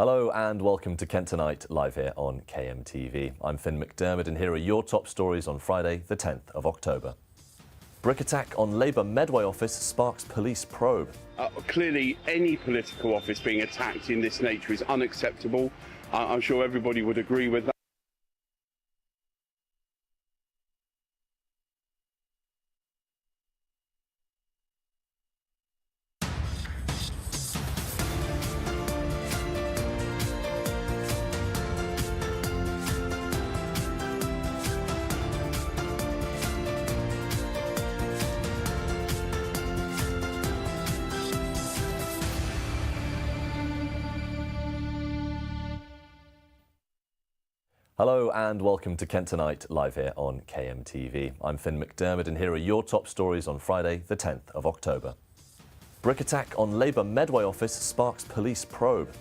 Hello and welcome to Kent Tonight, live here on KMTV. I'm Finn McDermott and here are your top stories on Friday, the 10th of October. Brick attack on Labour Medway office sparks police probe. Clearly, any political office being attacked in this nature is unacceptable. I'm sure everybody would agree with that. Hello and welcome to Kent Tonight, live here on KMTV. I'm Finn McDermott and here are your top stories on Friday, the 10th of October. Brick attack on Labour Medway office sparks police probe.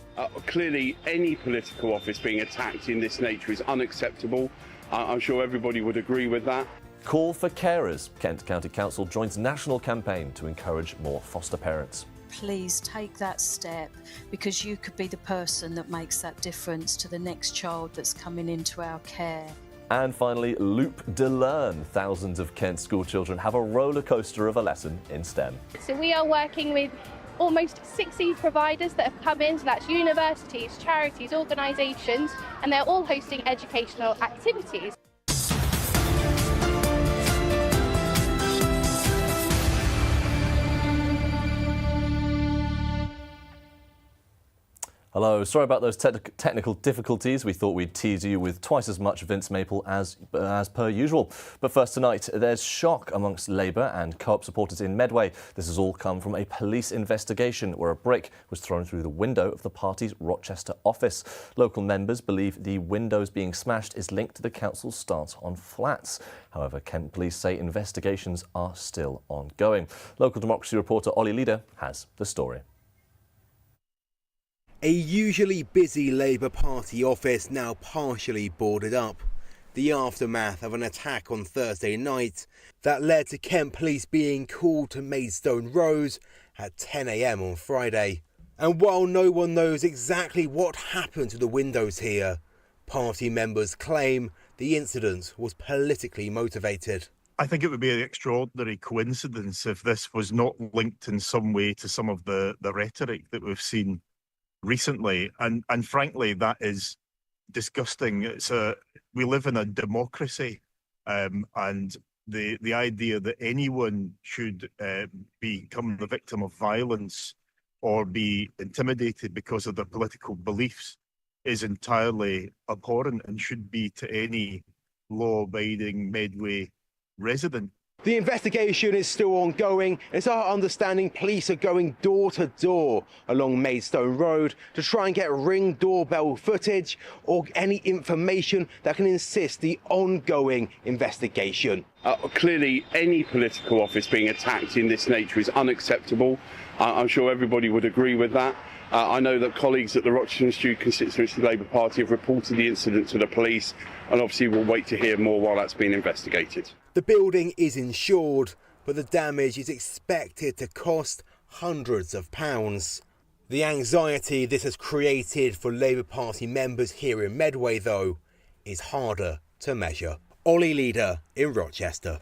Clearly, any political office being attacked in this nature is unacceptable. I'm sure everybody would agree with that. Call for carers. Kent County Council joins national campaign to encourage more foster parents. Please take that step, because you could be the person that makes that difference to the next child that's coming into our care. And finally, Loop de Learn. Thousands of Kent school children have a roller coaster of a lesson in STEM. So we are working with almost 60 providers that have come in, so that's universities, charities, organisations, and they're all hosting educational activities. Hello, sorry about those technical difficulties. We thought we'd tease you with twice as much Vince Maple as per usual. But first tonight, there's shock amongst Labour and Co-op supporters in Medway. This has all come from a police investigation where a brick was thrown through the window of the party's Rochester office. Local members believe the windows being smashed is linked to the council's stance on flats. However, Kent Police say investigations are still ongoing. Local Democracy reporter Ollie Leader has the story. A usually busy Labour Party office now partially boarded up. The aftermath of an attack on Thursday night that led to Kent Police being called to Maidstone Road at 10 a.m. on Friday. And while no one knows exactly what happened to the windows here, party members claim the incident was politically motivated. I think it would be an extraordinary coincidence if this was not linked in some way to some of the rhetoric that we've seen recently, and frankly that is disgusting. We live in a democracy, and the idea that anyone should become the victim of violence or be intimidated because of their political beliefs is entirely abhorrent and should be to any law-abiding Medway resident. The investigation is still ongoing. It's our understanding police are going door to door along Maidstone Road to try and get Ring doorbell footage or any information that can assist the ongoing investigation. Clearly, any political office being attacked in this nature is unacceptable. I'm sure everybody would agree with that. I know that colleagues at the Rochester Institute Constituency Labour Party have reported the incident to the police, and obviously we'll wait to hear more while that's being investigated. The building is insured, but the damage is expected to cost hundreds of pounds. The anxiety this has created for Labour Party members here in Medway, though, is harder to measure. Ollie Leader in Rochester.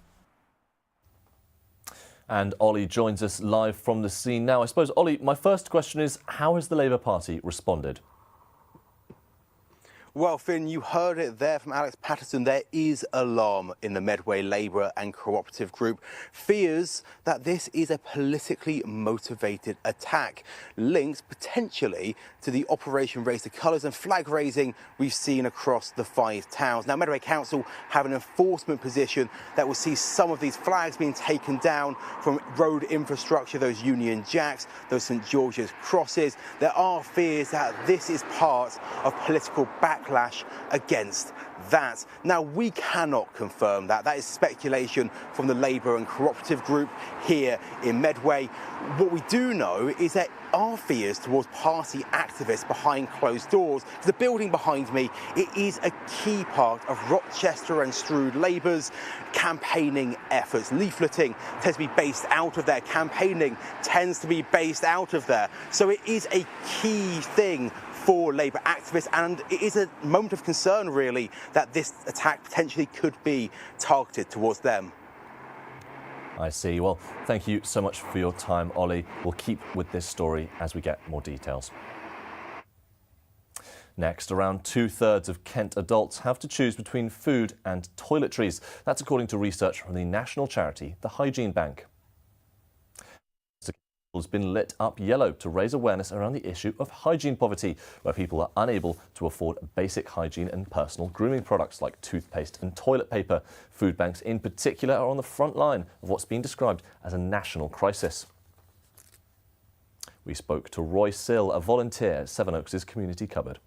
And Ollie joins us live from the scene now. I suppose, Ollie, my first question is, how has the Labour Party responded? Well, Finn, you heard it there from Alex Patterson. There is alarm in the Medway Labour and Cooperative Group. Fears that this is a politically motivated attack linked potentially to the Operation Raise the Colours and flag raising we've seen across the 5 towns. Now, Medway Council have an enforcement position that will see some of these flags being taken down from road infrastructure, those Union Jacks, those St George's crosses. There are fears that this is part of political backlash against that. Now, we cannot confirm that. That is speculation from the Labour and Cooperative Group here in Medway. What we do know is that our fears towards party activists behind closed doors. The building behind me, it is a key part of Rochester and Stroud Labour's campaigning efforts. Leafleting tends to be based out of there. Campaigning tends to be based out of there. So it is a key thing for Labour activists, and it is a moment of concern, really, that this attack potentially could be targeted towards them. I see. Well, thank you so much for your time, Ollie. We'll keep with this story as we get more details. Next, around 2/3 of Kent adults have to choose between food and toiletries. That's according to research from the national charity, the Hygiene Bank. Has been lit up yellow to raise awareness around the issue of hygiene poverty, where people are unable to afford basic hygiene and personal grooming products like toothpaste and toilet paper. Food banks in particular are on the front line of what's been described as a national crisis. We spoke to Roy Sill, a volunteer at Sevenoaks' community cupboard.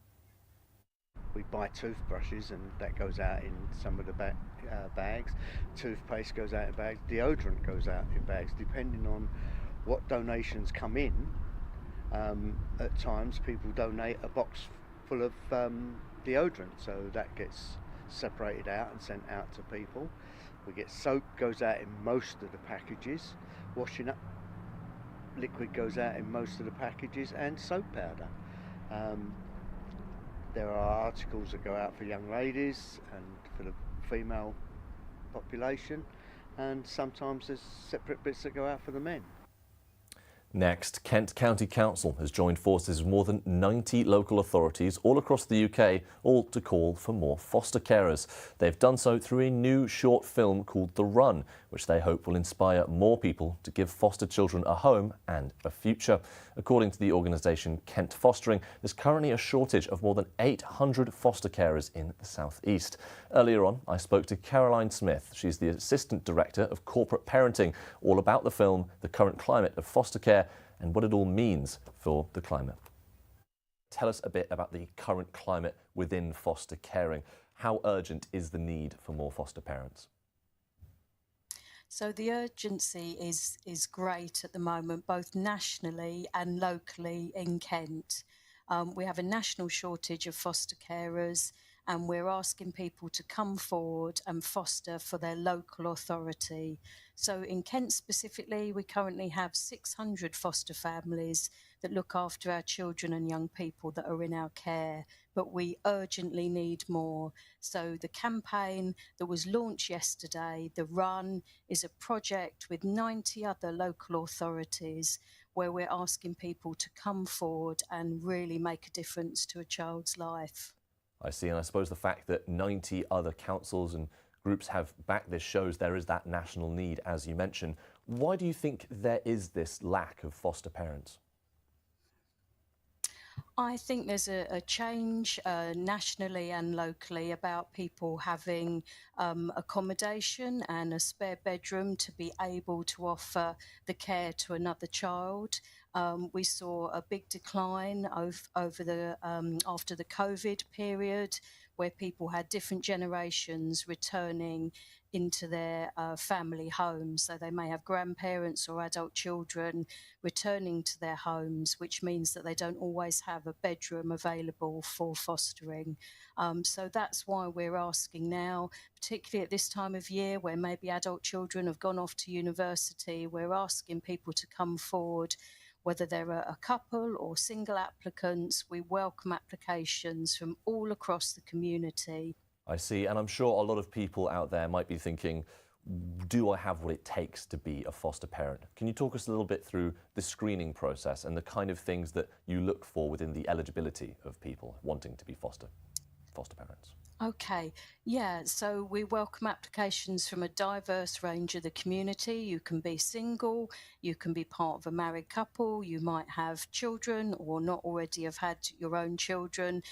We buy toothbrushes and that goes out in some of the bags. Toothpaste goes out in bags. Deodorant goes out in bags, depending on what donations come in. At times people donate a box full of deodorant, so that gets separated out and sent out to people. We get soap, goes out in most of the packages. Washing up liquid goes out in most of the packages, and soap powder. There are articles that go out for young ladies and for the female population, and sometimes there's separate bits that go out for the men. Next, Kent County Council has joined forces with more than 90 local authorities all across the UK, all to call for more foster carers. They've done so through a new short film called The Run, which they hope will inspire more people to give foster children a home and a future. According to the organisation Kent Fostering, there's currently a shortage of more than 800 foster carers in the South East. Earlier on, I spoke to Caroline Smith. She's the Assistant Director of Corporate Parenting, all about the film, the current climate of foster care, and what it all means for the climate. Tell us a bit about the current climate within foster caring. How urgent is the need for more foster parents? So the urgency is great at the moment, both nationally and locally in Kent. We have a national shortage of foster carers, and we're asking people to come forward and foster for their local authority. So in Kent specifically, we currently have 600 foster families that look after our children and young people that are in our care, but we urgently need more. So the campaign that was launched yesterday, The Run, is a project with 90 other local authorities where we're asking people to come forward and really make a difference to a child's life. I see, and I suppose the fact that 90 other councils and groups have backed this shows there is that national need, as you mentioned. Why do you think there is this lack of foster parents? I think there's a change nationally and locally about people having accommodation and a spare bedroom to be able to offer the care to another child. We saw a big decline over the after the COVID period, where people had different generations returning into their family homes. So they may have grandparents or adult children returning to their homes, which means that they don't always have a bedroom available for fostering. So that's why we're asking now, particularly at this time of year where maybe adult children have gone off to university, we're asking people to come forward. Whether they're a couple or single applicants, we welcome applications from all across the community. I see, and I'm sure a lot of people out there might be thinking, do I have what it takes to be a foster parent? Can you talk us a little bit through the screening process and the kind of things that you look for within the eligibility of people wanting to be foster parents? Okay, yeah, so we welcome applications from a diverse range of the community. You can be single, you can be part of a married couple, you might have children or not already have had your own children.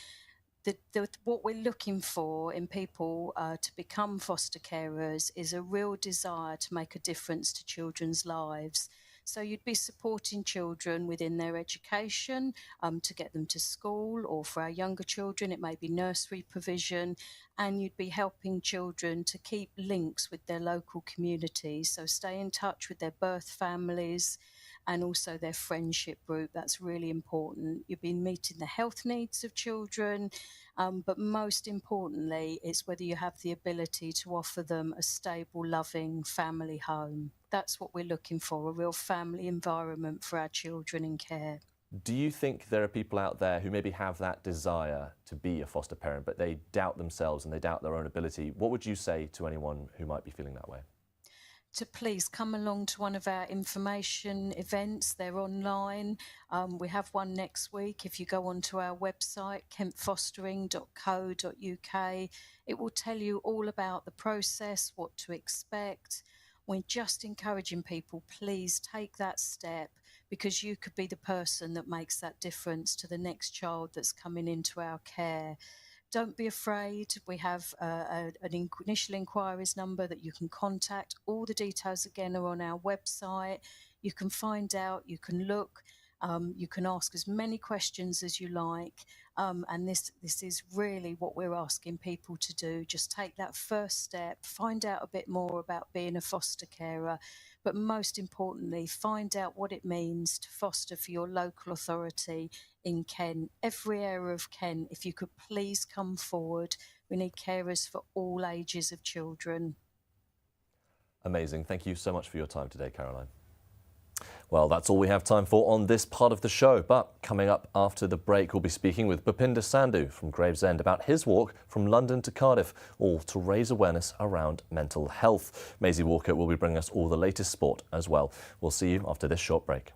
What we're looking for in people to become foster carers is a real desire to make a difference to children's lives. So you'd be supporting children within their education to get them to school, or for our younger children it may be nursery provision, and you'd be helping children to keep links with their local communities, so stay in touch with their birth families and also their friendship group. That's really important. You've been meeting the health needs of children, but most importantly, it's whether you have the ability to offer them a stable, loving family home. That's what we're looking for, a real family environment for our children in care. Do you think there are people out there who maybe have that desire to be a foster parent, but they doubt themselves and they doubt their own ability? What would you say to anyone who might be feeling that way? To please come along to one of our information events. They're online. We have one next week. If you go onto our website, kentfostering.co.uk, it will tell you all about the process, what to expect. We're just encouraging people, please take that step, because you could be the person that makes that difference to the next child that's coming into our care. Don't be afraid. We have an initial inquiries number that you can contact. All the details again are on our website. You can find out, you can look, you can ask as many questions as you like. And this is really what we're asking people to do. Just take that first step, find out a bit more about being a foster carer, but most importantly, find out what it means to foster for your local authority in Kent, every area of Kent. If you could please come forward. We need carers for all ages of children. Amazing. Thank you so much for your time today, Caroline. Well, that's all we have time for on this part of the show. But coming up after the break, we'll be speaking with Bhupinder Sandhu from Gravesend about his walk from London to Cardiff, all to raise awareness around mental health. Maisie Walker will be bringing us all the latest sport as well. We'll see you after this short break.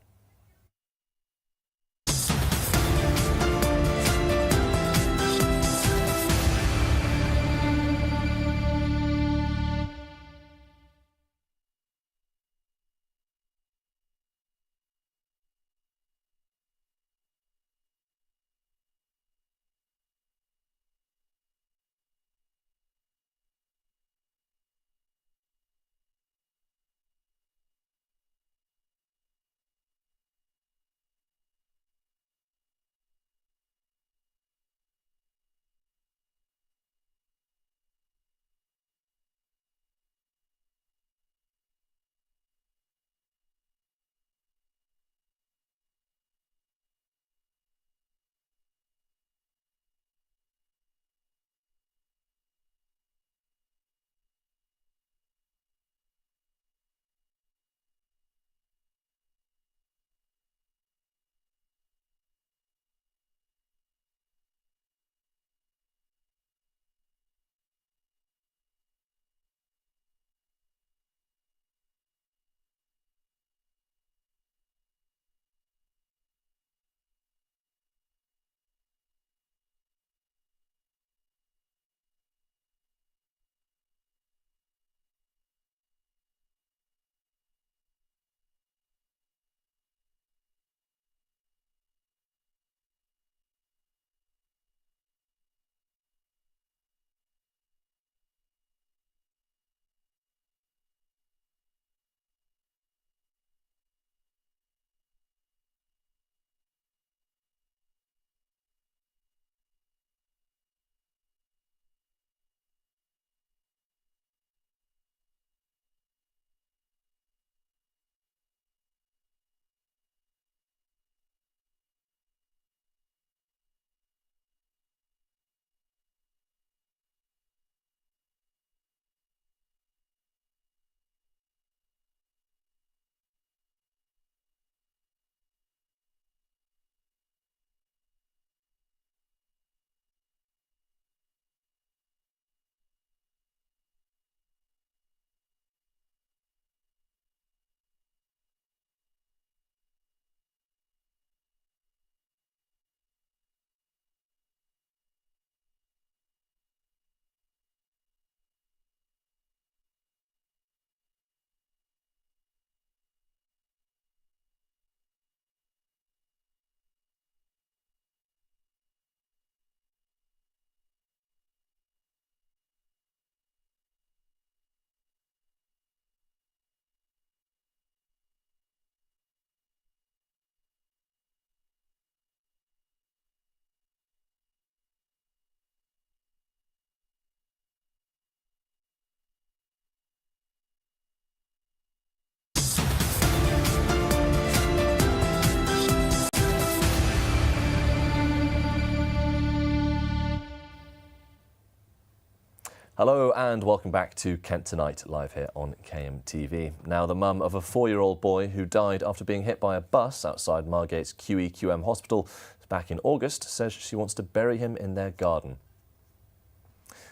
Hello and welcome back to Kent Tonight, live here on KMTV. Now, the mum of a 4-year-old boy who died after being hit by a bus outside Margate's QEQM hospital back in August says she wants to bury him in their garden.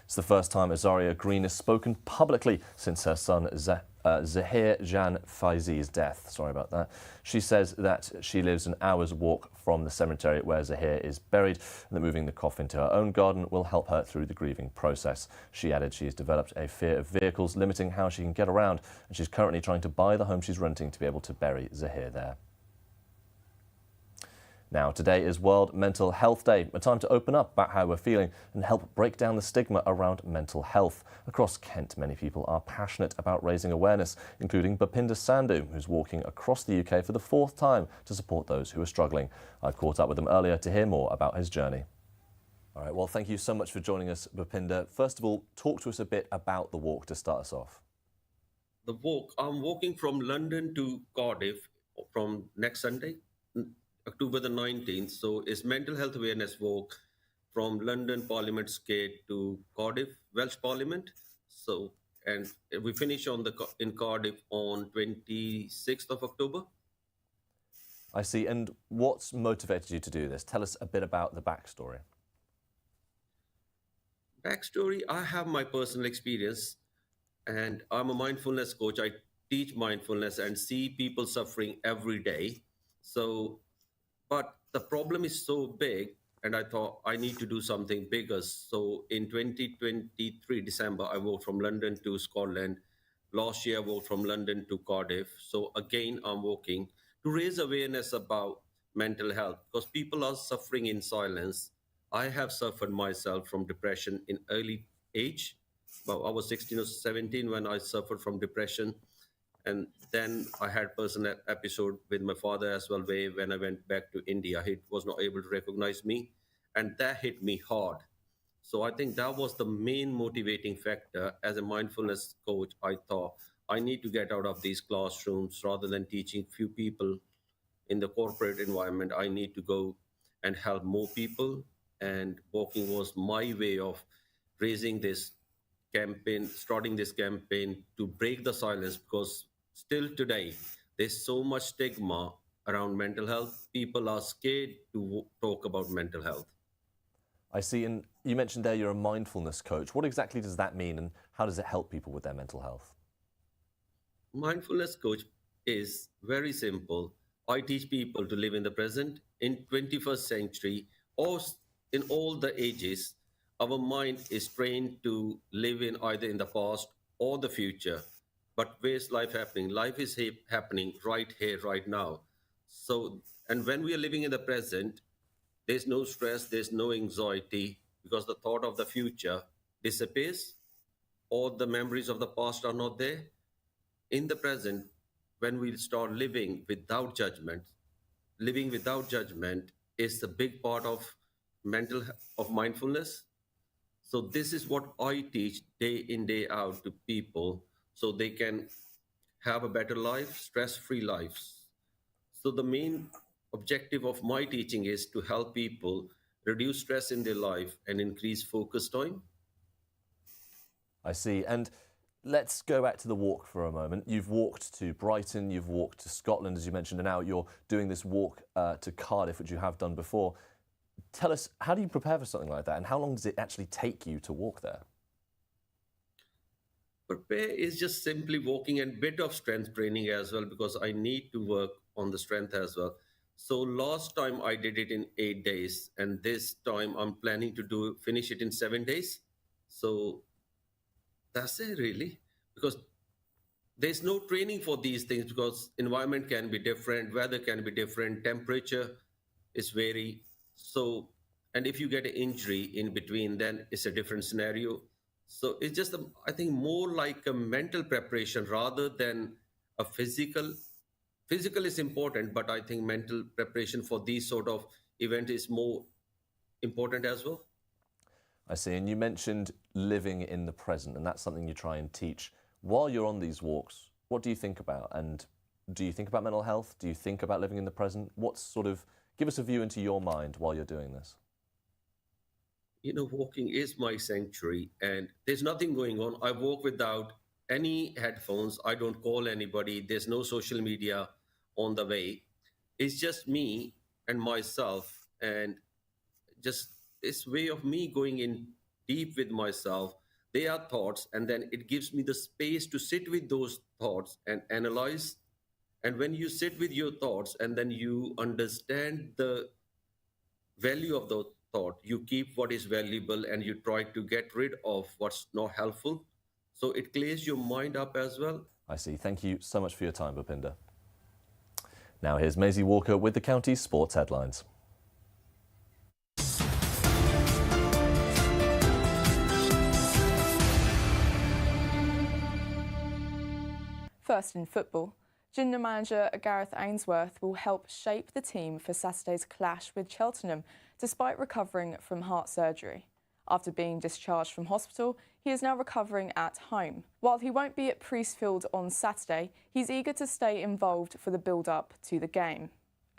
It's the first time Azaria Green has spoken publicly since her son Zahir Jan Faizi's death. Sorry about that. She says that she lives an hour's walk from the cemetery where Zahir is buried and that moving the coffin to her own garden will help her through the grieving process. She added she has developed a fear of vehicles limiting how she can get around, and she's currently trying to buy the home she's renting to be able to bury Zahir there. Now, today is World Mental Health Day, a time to open up about how we're feeling and help break down the stigma around mental health. Across Kent, many people are passionate about raising awareness, including Bhupinder Sandhu, who's walking across the UK for the 4th time to support those who are struggling. I caught up with him earlier to hear more about his journey. All right, well, thank you so much for joining us, Bhupinder. First of all, talk to us a bit about the walk to start us off. The walk, I'm walking from London to Cardiff from next Sunday, October the 19th. So it's mental health awareness walk from London Parliament Gate to Cardiff, Welsh Parliament. So, and we finish in Cardiff on 26th of October. I see. And what's motivated you to do this? Tell us a bit about the backstory. Backstory, I have my personal experience and I'm a mindfulness coach. I teach mindfulness and see people suffering every day. So, but the problem is so big, and I thought I need to do something bigger. So in 2023, December, I walked from London to Scotland. Last year, I walked from London to Cardiff. So again, I'm walking to raise awareness about mental health because people are suffering in silence. I have suffered myself from depression in early age. Well, I was 16 or 17 when I suffered from depression. And then I had personal episode with my father as well, where when I went back to India, he was not able to recognize me. And that hit me hard. So I think that was the main motivating factor. As a mindfulness coach, I thought I need to get out of these classrooms rather than teaching few people in the corporate environment. I need to go and help more people. And walking was my way of raising this campaign, starting this campaign to break the silence, because still today, there's so much stigma around mental health. People are scared to talk about mental health. I see. And you mentioned there you're a mindfulness coach. What exactly does that mean and how does it help people with their mental health? Mindfulness coach is very simple. I teach people to live in the present in 21st century or in all the ages. Our mind is trained to live in either in the past or the future. But where's life happening? Life is happening right here, right now. So, and when we are living in the present, there's no stress, there's no anxiety, because the thought of the future disappears or the memories of the past are not there. In the present, when we start living without judgment is a big part of mindfulness. So this is what I teach day in, day out to people so they can have a better life, stress-free lives. So the main objective of my teaching is to help people reduce stress in their life and increase focus time. I see. And let's go back to the walk for a moment. You've walked to Brighton, you've walked to Scotland, as you mentioned, and now you're doing this walk to Cardiff, which you have done before. Tell us, how do you prepare for something like that, and how long does it actually take you to walk there? Prepare is just simply walking and bit of strength training as well, because I need to work on the strength as well. So last time I did it in 8 days, and this time I'm planning to finish it in 7 days. So that's it really, because there's no training for these things, because environment can be different, weather can be different, temperature is vary. So, and if you get an injury in between, then it's a different scenario. So it's just, I think, more like a mental preparation rather than a physical. Physical is important, but I think mental preparation for these sort of event is more important as well. I see. And you mentioned living in the present, and that's something you try and teach. While you're on these walks, what do you think about? And do you think about mental health? Do you think about living in the present? Give us a view into your mind while you're doing this. walking is my sanctuary, and there's nothing going on. I walk without any headphones. I don't call anybody. There's no social media on the way. It's just me and myself, and just this way of me going in deep with myself. They are thoughts, and then it gives me the space to sit with those thoughts and analyze. And when you sit with your thoughts and then you understand the value of the thought, you keep what is valuable and you try to get rid of what's not helpful. So it clears your mind up as well. I see. Thank you so much for your time, Bhupinder. Now here's Maisie Walker with the county's sports headlines. First in football, Junior manager Gareth Ainsworth will help shape the team for Saturday's clash with Cheltenham, despite recovering from heart surgery. After being discharged from hospital, he is now recovering at home. While he won't be at Priestfield on Saturday, he's eager to stay involved for the build-up to the game.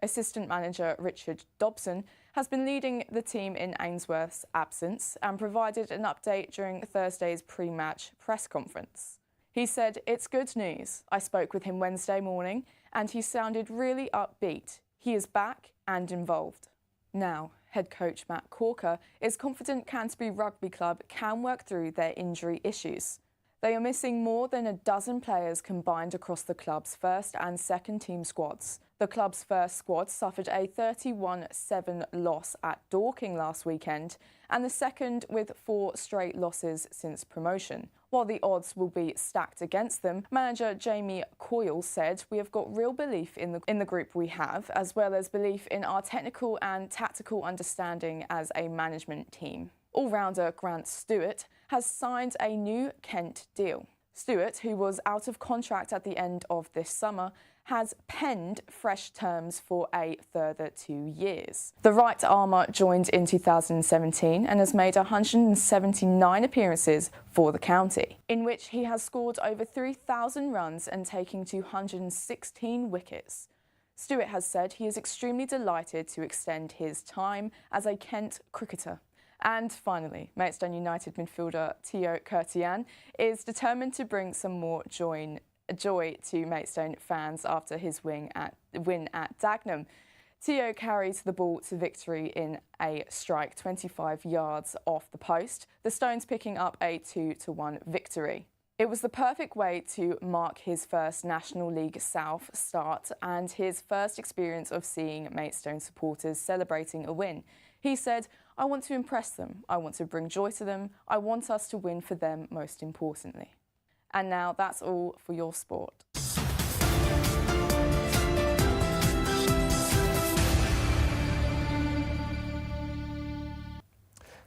Assistant manager Richard Dobson has been leading the team in Ainsworth's absence and provided an update during Thursday's pre-match press conference. He said, "It's good news. I spoke with him Wednesday morning and he sounded really upbeat. He is back and involved." Now, head coach Matt Corker is confident Canterbury Rugby Club can work through their injury issues. They are missing more than a dozen players combined across the club's first and second team squads. The club's first squad suffered a 31-7 loss at Dorking last weekend, and the second with 4 straight losses since promotion. While the odds will be stacked against them, manager Jamie Coyle said, "We have got real belief in the group we have, as well as belief in our technical and tactical understanding as a management team." All-rounder Grant Stewart has signed a new Kent deal. Stewart, who was out of contract at the end of this summer, has penned fresh terms for a further 2 years. The right armour joined in 2017 and has made 179 appearances for the county, in which he has scored over 3,000 runs and taken 216 wickets. Stewart has said he is extremely delighted to extend his time as a Kent cricketer. And finally, Maidstone United midfielder Theo Curtian is determined to bring some more joy to Maidstone fans after his win at Dagenham. Theo carried the ball to victory in a strike 25 yards off the post, the Stones picking up a 2-1 victory. It was the perfect way to mark his first National League South start and his first experience of seeing Maidstone supporters celebrating a win. He said, "I want to impress them, I want to bring joy to them, I want us to win for them most importantly." And now that's all for your sport.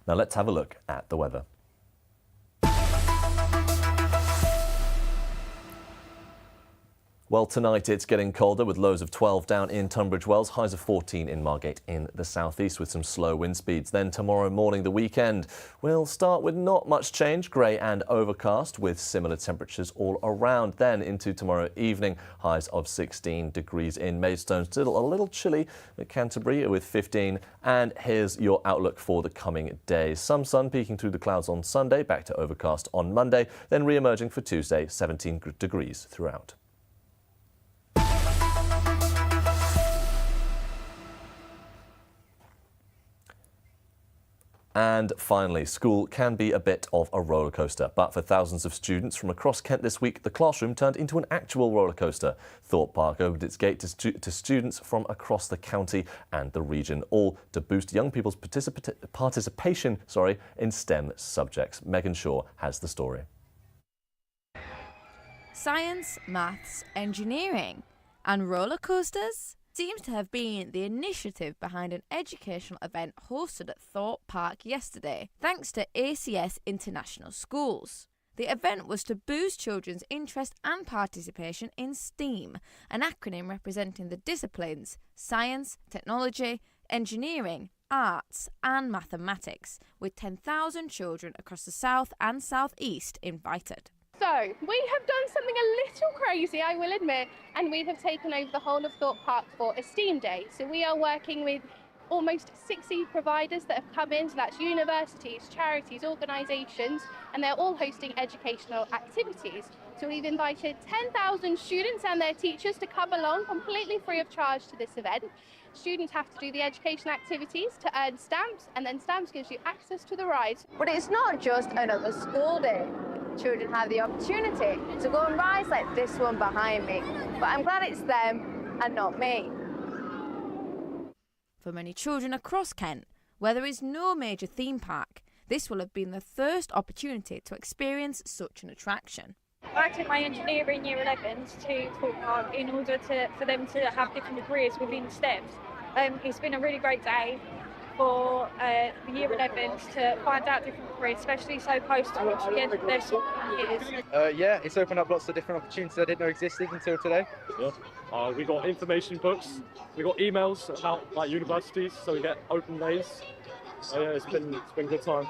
Now let's have a look at the weather. Well, tonight it's getting colder with lows of 12 down in Tunbridge Wells, highs of 14 in Margate in the southeast with some slow wind speeds. Then tomorrow morning, the weekend, we'll start with not much change, grey and overcast with similar temperatures all around. Then into tomorrow evening, highs of 16 degrees in Maidstone. Still a little chilly at Canterbury with 15. And here's your outlook for the coming days. Some sun peeking through the clouds on Sunday, back to overcast on Monday, then re-emerging for Tuesday, 17 degrees throughout. And finally, school can be a bit of a roller coaster, but for thousands of students from across Kent this week, the classroom turned into an actual roller coaster. Thorpe Park opened its gate to students from across the county and the region, all to boost young people's participation in STEM subjects. Megan Shaw has the story. Science, maths, engineering, and roller coasters seems to have been the initiative behind an educational event hosted at Thorpe Park yesterday, thanks to ACS International Schools. The event was to boost children's interest and participation in STEAM, an acronym representing the disciplines science, technology, engineering, arts and mathematics, with 10,000 children across the south and southeast invited. So, we have done something a little crazy, I will admit, and we have taken over the whole of Thorpe Park for a STEAM Day. So we are working with almost 60 providers that have come in, so that's universities, charities, organisations, and they're all hosting educational activities. So we've invited 10,000 students and their teachers to come along completely free of charge to this event. Students have to do the educational activities to earn stamps, and then stamps gives you access to the rides. But it's not just another school day. Children have the opportunity to go on rides like this one behind me, but I'm glad it's them and not me. For many children across Kent, where there is no major theme park, this will have been the first opportunity to experience such an attraction. I took my engineering year 11s to Thorpe Park in order for them to have different careers within STEMs. It's been a really great day for the year 11s to find out different careers, especially so close towards the end of their school years. Yeah, it's opened up lots of different opportunities I didn't know existed until today. Yeah. We got information books, we got emails about universities, so we get open days. Yeah, it's been a good time.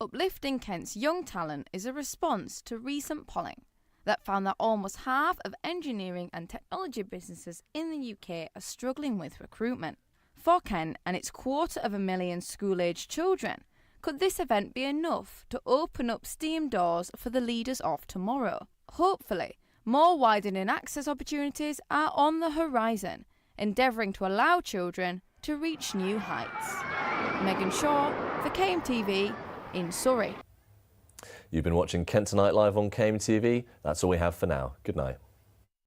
Uplifting Kent's young talent is a response to recent polling that found that almost half of engineering and technology businesses in the UK are struggling with recruitment. For Kent and its 250,000 school-aged children, could this event be enough to open up STEAM doors for the leaders of tomorrow? Hopefully, more widening access opportunities are on the horizon, endeavouring to allow children to reach new heights. Megan Shaw for KMTV in Surrey. You've been watching Kent Tonight live on KMTV. That's all we have for now. Good night.